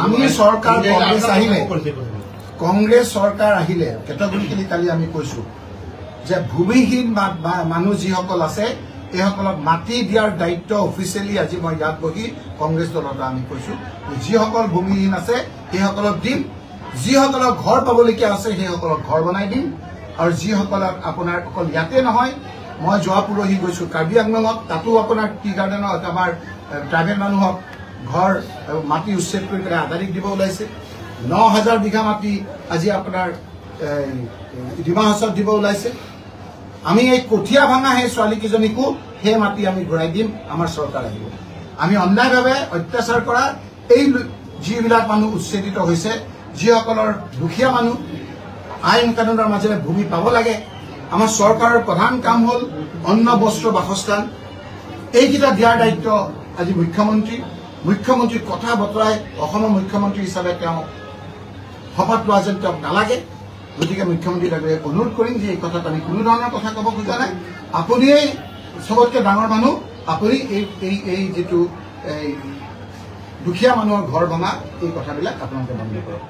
আমি সরকার কংগ্রেস সরকার আহিলে কেটগরিকেলি কালি আমি কৈছো যে ভূমিহীন মানুহ যিসকল আছে এইসকলক মাটি দিয়াৰ দায়িত্ব অফিচিয়েলি আজি মই ইয়াত বহি কংগ্ৰেছ দলত আমি কৈছো যিসকল ভূমিহীন আছে সেইসকলক দিম যিসকলক ঘৰ পাবলগীয়া আছে সেইসকলক ঘৰ বনাই দিম আৰু যিসকলক আপোনাৰ অকল ইয়াতে নহয় মই যোৱা পুৰহি গৈছো কাৰ্বি আংলঙত তাতো আপোনাৰ টি গাৰ্ডেনত আমাৰ ট্ৰাইবেল মানুহক ঘৰ মাটি উচ্ছেদ কৰি পেলাই আদানীক দিব ওলাইছে ৯,০০০ বিঘা মাটি আজি আপোনাৰ ডিমা হাছাওত দিব ওলাইছে আমি এই কঠিয়া ভাঙা সেই ছোৱালীকেইজনীকো সেই মাটি আমি ঘূৰাই দিম আমাৰ চৰকাৰ আহিব আমি অন্যায়ভাৱে অত্যাচাৰ কৰা এই যিবিলাক মানুহ উচ্ছেদিত হৈছে যিসকলৰ দুখীয়া মানুহ আইন কানুনৰ মাজেৰে ভূমি পাব লাগে আমাৰ চৰকাৰৰ প্ৰধান কাম হ'ল অন্ন বস্ত্ৰ বাসস্থান এইকেইটা দিয়াৰ দায়িত্ব আজি মুখ্যমন্ত্ৰীৰ কথা বতৰাই অসমৰ মুখ্যমন্ত্ৰী হিচাপে তেওঁ শপত লোৱা যেন তেওঁক নালাগে গতিকে মুখ্যমন্ত্ৰীক অনুৰোধ কৰিম যে এই কথাত আমি কোনো ধৰণৰ কথা ক'ব খোজা নাই আপুনিয়েই সবতকৈ ডাঙৰ মানুহ আপুনি এই যিটো দুখীয়া মানুহৰ ঘৰ ভঙা এই কথাবিলাক আপোনালোকে বন্ধ কৰক।